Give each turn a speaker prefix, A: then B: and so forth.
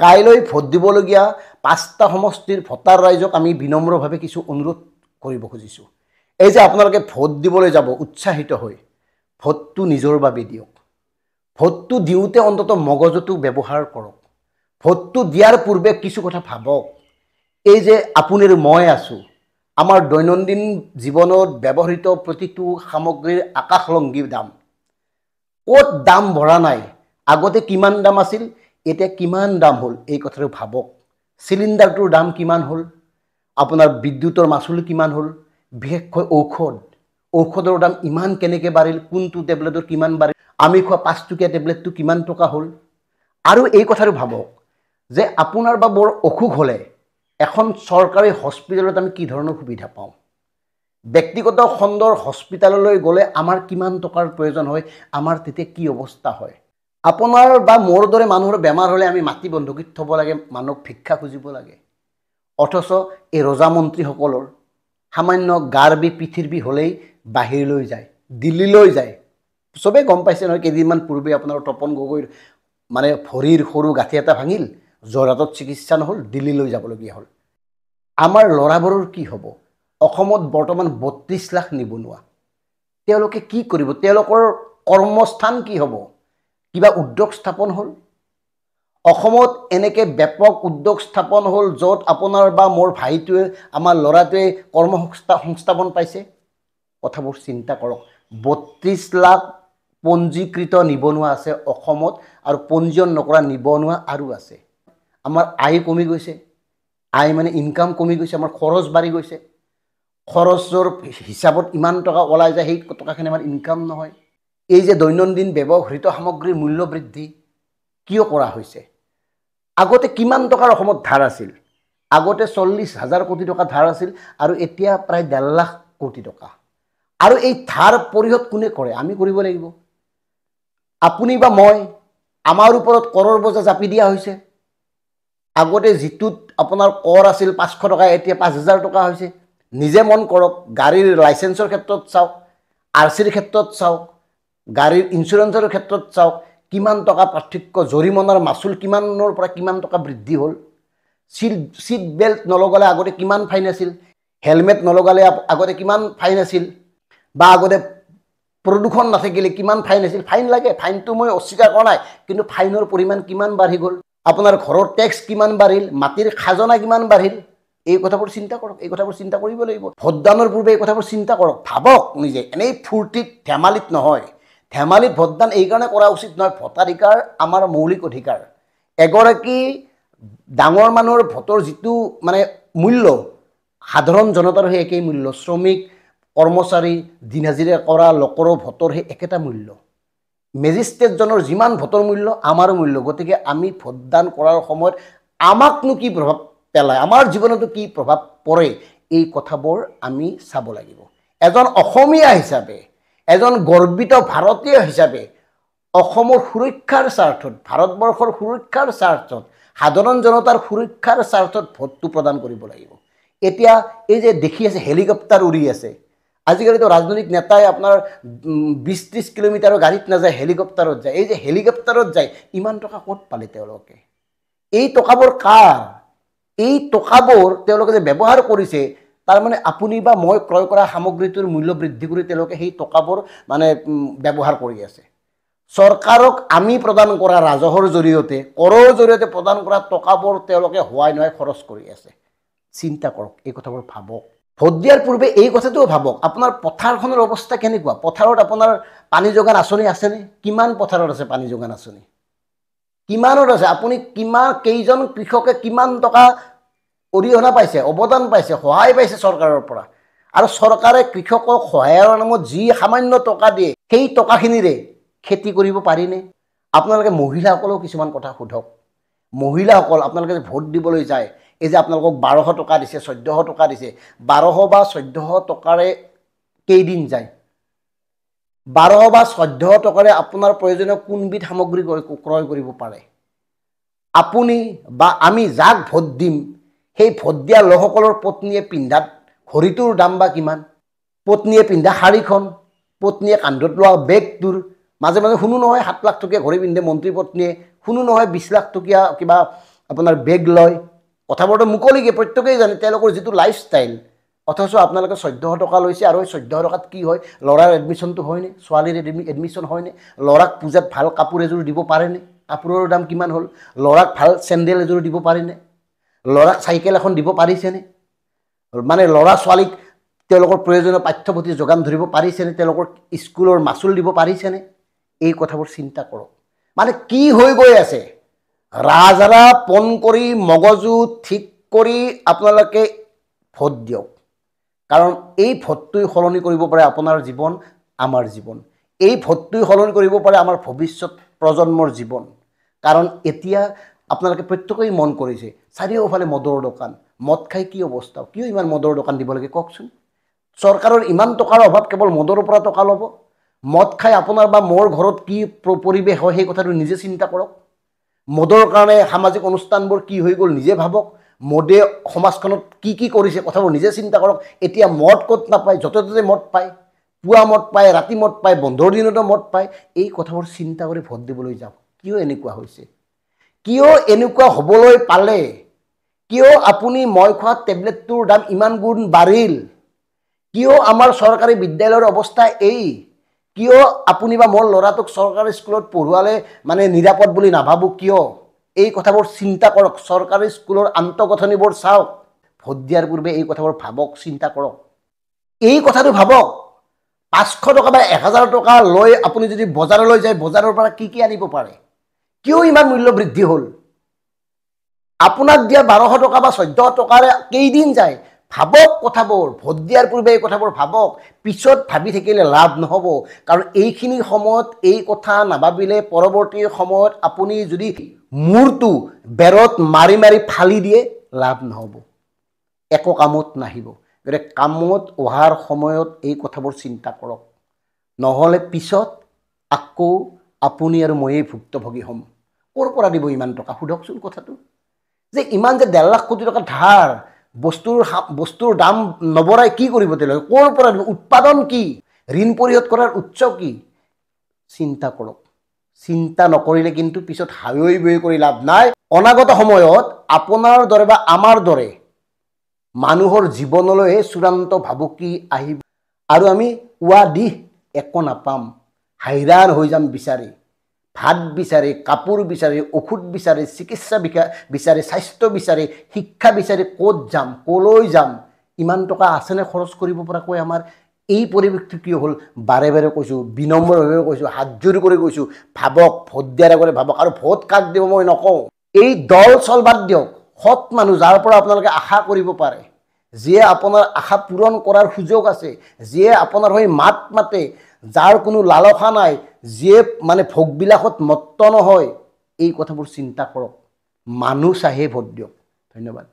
A: কাইলৈ ভোট দিবলগীয়া 5টা সমষ্টিৰ ভোটাৰ ৰাইজক আমি বিনম্ৰভাৱে কিছু অনুৰোধ কৰিব খুজিছোঁ। এই যে আপোনালোকে ভোট দিবলৈ যাব উৎসাহিত হৈ ভোটটো নিজৰ বাবে দিয়ক। ভোটটো দিওঁতে অন্তত মগজুটো ব্যৱহাৰ কৰক। ভোটটো দিয়াৰ পূৰ্বে কিছু কথা ভাবক। এই যে আপুনি আৰু মই আছোঁ, আমাৰ দৈনন্দিন জীৱনত ব্যৱহৃত প্ৰতিটো সামগ্ৰীৰ আকাশলংঘী দাম। ক'ত দাম বঢ়া নাই, আগতে কিমান দাম আছিল, এতিয়া কিমান দাম হ'ল, এই কথাটো ভাবক। চিলিণ্ডাৰটোৰ দাম কিমান হ'ল, আপোনাৰ বিদ্যুতৰ মাচুল কিমান হ'ল, বিশেষকৈ ঔষধৰ দাম ইমান কেনেকৈ বাঢ়িল, কোনটো টেবলেটৰ কিমান বাঢ়িল, আমি খোৱা 5 টকীয়া টেবলেটটো কিমান টকা হ'ল। আৰু এই কথাটো ভাবক যে আপোনাৰ বা বৰ অসুখ হ'লে এখন চৰকাৰী হস্পিটেলত আমি কি ধৰণৰ সুবিধা পাওঁ। ব্যক্তিগত খণ্ডৰ হস্পিটেললৈ গ'লে আমাৰ কিমান টকাৰ প্ৰয়োজন হয়, আমাৰ তেতিয়া কি অৱস্থা হয়। আপোনাৰ বা মোৰ দৰে মানুহৰ বেমাৰ হ'লে আমি মাটি বন্ধকীত থ'ব লাগে, মানুহক ভিক্ষা খুজিব লাগে। অথচ এই ৰজামন্ত্ৰীসকলৰ সামান্য গাৰ বিষ পিঠিৰ বিষ হ'লেই বাহিৰলৈ যায়, দিল্লীলৈ যায়। চবেই গম পাইছে নহয়, কেইদিনমান পূৰ্বে আপোনাৰ তপন গগৈৰ মানে ভৰিৰ সৰু গাঁঠি এটা ভাঙিল, যোৰহাটত চিকিৎসা নহ'ল, দিল্লীলৈ যাবলগীয়া হ'ল। আমাৰ ল'ৰাবোৰৰ কি হ'ব? অসমত বৰ্তমান 32 লাখ নিবনুৱা। তেওঁলোকে কি কৰিব? তেওঁলোকৰ কৰ্মস্থান কি হ'ব? কিবা উদ্যোগ স্থাপন হ'ল? অসমত এনেকৈ ব্যাপক উদ্যোগ স্থাপন হ'ল য'ত আপোনাৰ বা মোৰ ভাইটোৱে, আমাৰ ল'ৰাটোৱে সংস্থাপন পাইছে? কথাবোৰ চিন্তা কৰক। 32 লাখ পঞ্জীকৃত নিবনুৱা আছে অসমত, আৰু পঞ্জীয়ন নকৰা নিবনুৱা আৰু আছে। আমাৰ আয় কমি গৈছে, আয় মানে ইনকাম কমি গৈছে, আমাৰ খৰচ বাঢ়ি গৈছে। খৰচৰ হিচাপত ইমান টকা ওলাই যায়, সেই টকাখিনি আমাৰ ইনকাম নহয়। এই যে দৈনন্দিন ব্যৱহৃত সামগ্ৰীৰ মূল্য বৃদ্ধি কিয় কৰা হৈছে? আগতে কিমান টকাৰ অসমত ধাৰ আছিল? আগতে 40,000 কোটি টকা ধাৰ আছিল, আৰু এতিয়া প্ৰায় 1.5 লাখ কোটি টকা। আৰু এই ধাৰ পৰিশোধ কোনে কৰে? আমি কৰিব লাগিব। আপুনি বা মই, আমাৰ ওপৰত কৰৰ বোজা জাপি দিয়া হৈছে। আগতে যিটোত আপোনাৰ কৰ আছিল 500 টকা, এতিয়া 5,000 টকা হৈছে। নিজে মন কৰক, গাড়ীৰ লাইচেন্সৰ ক্ষেত্ৰত চাওক, RCৰ ক্ষেত্ৰত চাওক, গাড়ীৰ ইঞ্চুৰেঞ্চৰ ক্ষেত্ৰত চাওক, কিমান টকা পাৰ্থক্য। জৰিমনাৰ মাচুল কিমানৰ পৰা কিমান টকা বৃদ্ধি হ'ল। ছিট বেল্ট নলগালে আগতে কিমান ফাইন আছিল, হেলমেট নলগালে আগতে কিমান ফাইন আছিল, বা আগতে প্ৰদূষণ নাথাকিলে কিমান ফাইন আছিল। ফাইন লাগে, ফাইনটো মই অস্বীকাৰ কৰা নাই, কিন্তু ফাইনৰ পৰিমাণ কিমান বাঢ়ি গ'ল। আপোনাৰ ঘৰৰ টেক্স কিমান বাঢ়িল, মাটিৰ খাজনা কিমান বাঢ়িল। এই কথাবোৰ চিন্তা কৰক, এই কথাবোৰ চিন্তা কৰিব লাগিব। ভোটদানৰ পূৰ্বে এই কথাবোৰ চিন্তা কৰক, ভাবক নিজে। এনেই ফূৰ্তিত ধেমালিত নহয়। ধেমালিত ভোটদান এইকাৰণে কৰা উচিত নহয়। ভোটাধিকাৰ আমাৰ মৌলিক অধিকাৰ। এগৰাকী ডাঙৰ মানুহৰ ভোটৰ যিটো মানে মূল্য, সাধাৰণ জনতাৰ সেই একেই মূল্য। শ্ৰমিক, কৰ্মচাৰী, দিন হাজিৰা কৰা লোকৰো ভোটৰ সেই একেটা মূল্য। মেজিষ্ট্ৰেটজনৰ যিমান ভোটৰ মূল্য, আমাৰো মূল্য। গতিকে আমি ভোটদান কৰাৰ সময়ত আমাকনো কি প্ৰভাৱ পেলায়, আমাৰ জীৱনতো কি প্ৰভাৱ পৰে, এই কথাবোৰ আমি চাব লাগিব। এজন অসমীয়া হিচাপে, এজন গৰ্বিত ভাৰতীয় হিচাপে অসমৰ সুৰক্ষাৰ স্বাৰ্থত, ভাৰতবৰ্ষৰ সুৰক্ষাৰ স্বাৰ্থত, সাধাৰণ জনতাৰ সুৰক্ষাৰ স্বাৰ্থত ভোটটো প্ৰদান কৰিব লাগিব। এতিয়া এই যে দেখি আছে হেলিকপ্টাৰ উৰি আছে, আজিকালিতো ৰাজনৈতিক নেতাই আপোনাৰ 20-30 কিলোমিটাৰৰ গাড়ীত নাযায়, হেলিকপ্টাৰত যায়। এই যে হেলিকপ্টাৰত যায়, ইমান টকা ক'ত পালে তেওঁলোকে? এই টকাবোৰ কাৰ? এই টকাবোৰ তেওঁলোকে যে ব্যৱহাৰ কৰিছে, তাৰমানে আপুনি বা মই ক্ৰয় কৰা সামগ্ৰীটোৰ মূল্য বৃদ্ধি কৰি তেওঁলোকে সেই টকাবোৰ মানে ব্যৱহাৰ কৰি আছে। চৰকাৰক আমি প্ৰদান কৰা ৰাজহৰ জৰিয়তে, কৰৰ জৰিয়তে প্ৰদান কৰা টকাবোৰ তেওঁলোকে হোৱাই নহয় খৰচ কৰি আছে। চিন্তা কৰক, এই কথাবোৰ ভাবক। ভোট দিয়াৰ পূৰ্বে এই কথাটোও ভাবক, আপোনাৰ পথাৰখনৰ অৱস্থা কেনেকুৱা? পথাৰত আপোনাৰ পানী যোগান আঁচনি আছেনে? কিমান পথাৰত আছে পানী যোগান আঁচনি? কিমানত আছে? আপুনি কেইজন কৃষকে কিমান টকা অৰিহণা পাইছে, অৱদান পাইছে, সহায় পাইছে চৰকাৰৰ পৰা? আৰু চৰকাৰে কৃষকক সহায়ৰ নামত যি সামান্য টকা দিয়ে, সেই টকাখিনিৰে খেতি কৰিব পাৰিনে? আপোনালোকে মহিলাসকলেও কিছুমান কথা সোধক। মহিলাসকল, আপোনালোকে যে ভোট দিবলৈ যায়, এই যে আপোনালোকক 1200 টকা দিছে, 1400 টকা দিছে, 1200 বা 1400 টকাৰে কেইদিন যায়? 1200 বা 1400 টকাৰে আপোনাৰ প্ৰয়োজনীয় কোনবিধ সামগ্ৰী ক্ৰয় কৰিব পাৰে? আপুনি বা আমি যাক ভোট দিম, সেই ভোট দিয়া লোকসকলৰ পত্নীয়ে পিন্ধা ঘড়ীটোৰ দাম বা কিমান? পত্নীয়ে পিন্ধা শাড়ীখন, পত্নীয়ে কান্ধত লোৱা বেগটোৰ, মাজে মাজে শুনো নহয় 7 লাখ টকীয়া ঘড়ী পিন্ধে মন্ত্ৰী পত্নীয়ে, শুনো নহয় 20 লাখ টকীয়া কিবা আপোনাৰ বেগ লয়, কথাবোৰতো মুকলিকে প্ৰত্যেকেই জানে তেওঁলোকৰ যিটো লাইফষ্টাইল। অথচ আপোনালোকে 1400 টকা লৈছে আৰু 1400 টকাত কি হয়? ল'ৰাৰ এডমিশ্যনটো হয়নে? ছোৱালীৰ এডমিশ্যন হয়নে? ল'ৰাক পূজাত ভাল কাপোৰ এযোৰ দিব পাৰেনে? কাপোৰৰ দাম কিমান হ'ল? ল'ৰাক ভাল চেণ্ডেল এযোৰ দিব পাৰেনে? ল'ৰাক চাইকেল এখন দিব পাৰিছেনে? মানে ল'ৰা ছোৱালীক তেওঁলোকৰ প্ৰয়োজনীয় পাঠ্যপুথি যোগান ধৰিব পাৰিছেনে? তেওঁলোকৰ স্কুলৰ মাচুল দিব পাৰিছেনে? এই কথাবোৰ চিন্তা কৰক। মানে কি হৈ গৈ আছে? ৰাজহাৰা পণ কৰি মগজু ঠিক কৰি আপোনালোকে ভোট দিয়ক। কাৰণ এই ভোটটোই সলনি কৰিব পাৰে আপোনাৰ জীৱন, আমাৰ জীৱন। এই ভোটটোই সলনি কৰিব পাৰে আমাৰ ভৱিষ্যত প্ৰজন্মৰ জীৱন। কাৰণ এতিয়া আপোনালোকে প্ৰত্যেকেই মন কৰিছে চাৰিওফালে মদৰ দোকান। মদ খাই কি অৱস্থা? কিয় ইমান মদৰ দোকান দিব লাগে কওকচোন? চৰকাৰৰ ইমান টকাৰ অভাৱ কেৱল মদৰ পৰা টকা ল'ব? মদ খাই আপোনাৰ বা মোৰ ঘৰত কি পৰিৱেশ হয় সেই কথাটো নিজে চিন্তা কৰক। মদৰ কাৰণে সামাজিক অনুষ্ঠানবোৰ কি হৈ গ'ল নিজে ভাবক। মদে সমাজখনত কি কি কৰিছে কথাবোৰ নিজে চিন্তা কৰক। এতিয়া মদ ক'ত নাপায়? য'তে ত'তে মদ পায়, পুৱা মদ পায়, ৰাতি মদ পায়, বন্ধৰ দিনতো মদ পায়। এই কথাবোৰ চিন্তা কৰি ভোট দিবলৈ যাওক। কিয় এনেকুৱা হৈছে? কিয় এনেকুৱা হ'বলৈ পালে? কিয় আপুনি মই খোৱা টেবলেটটোৰ দাম ইমান গুণ বাঢ়িল? কিয় আমাৰ চৰকাৰী বিদ্যালয়ৰ অৱস্থা এই? কিয় আপুনি বা মোৰ ল'ৰাটোক চৰকাৰী স্কুলত পঢ়ুৱালে মানে নিৰাপদ বুলি নাভাবোঁ কিয়? এই কথাবোৰ চিন্তা কৰক। চৰকাৰী স্কুলৰ আন্তঃগাঁথনিবোৰ চাওক। ভোট দিয়াৰ পূৰ্বে এই কথাবোৰ ভাবক, চিন্তা কৰক। এই কথাটো ভাবক। 500 টকা বা 1000 টকা লৈ আপুনি যদি বজাৰলৈ যায়, বজাৰৰ পৰা কি কি আনিব পাৰে? কিয় ইমান মূল্য বৃদ্ধি হ'ল? আপোনাক দিয়া 1200 টকা বা 1400 টকাৰে কেইদিন যায়? ভাবক কথাবোৰ। ভোট দিয়াৰ পূৰ্বে এই কথাবোৰ ভাবক। পিছত ভাবি থাকিলে লাভ নহ'ব। কাৰণ এইখিনি সময়ত এই কথা নাভাবিলে পৰৱৰ্তী সময়ত আপুনি যদি মূৰটো বেৰত মাৰি মাৰি ফালি দিয়ে লাভ নহ'ব, একো কামত নাহিব। গতিকে কামত অহাৰ সময়ত এই কথাবোৰ চিন্তা কৰক। নহ'লে পিছত আকৌ আপুনি আৰু ময়েই ভুক্তভোগী হ'ম। ক'ৰ পৰা দিব ইমান টকা? সোধকচোন কথাটো। যে ইমান যে 1.5 লাখ কোটি টকা ধাৰ, বস্তুৰ দাম নবঢ়াই কি কৰিব তেওঁলোকে? ক'ৰ পৰা দিব? উৎপাদন কি? ঋণ পৰিশোধ কৰাৰ উৎস কি? চিন্তা কৰক। চিন্তা নকৰিলে কিন্তু পিছত হাৱৈ বৈ কৰি লাভ নাই। অনাগত সময়ত আপোনাৰ দৰে বা আমাৰ দৰে মানুহৰ জীৱনলৈ চূড়ান্ত ভাবুকি আহিব আৰু আমি দিহ একো নাপাম। হাইৰাণ হৈ যাম বিচাৰি। ভাত বিচাৰি, কাপোৰ বিচাৰি, ঔষধ বিচাৰি, চিকিৎসা বিচাৰি, স্বাস্থ্য বিচাৰি, শিক্ষা বিচাৰি ক'ত যাম, ক'লৈ যাম? ইমান টকা আছেনে খৰচ কৰিব পৰাকৈ আমাৰ? এই পৰিৱেশটো কিয় হ'ল? বাৰে বাৰে কৈছোঁ, বিনম্ৰভাৱে কৈছোঁ, হাত জোৰ কৰি কৈছোঁ, ভাবক। ভোট দিয়াৰ আগতে ভাবক। আৰু ভোট কাক দিব মই নকওঁ। এই দল চল বাদ দিয়ক। সৎ মানুহ যাৰ পৰা আপোনালোকে আশা কৰিব পাৰে, যিয়ে আপোনাৰ আশা পূৰণ কৰাৰ সুযোগ আছে, যিয়ে আপোনাৰ হৈ মাত মাতে, যাৰ কোনো লালসা নাই, যিয়ে মানে ভোগবিলাসত মত্ত নহয়, এই কথাবোৰ চিন্তা কৰক। মানুহ চাইহে ভোট দিয়ক। ধন্যবাদ।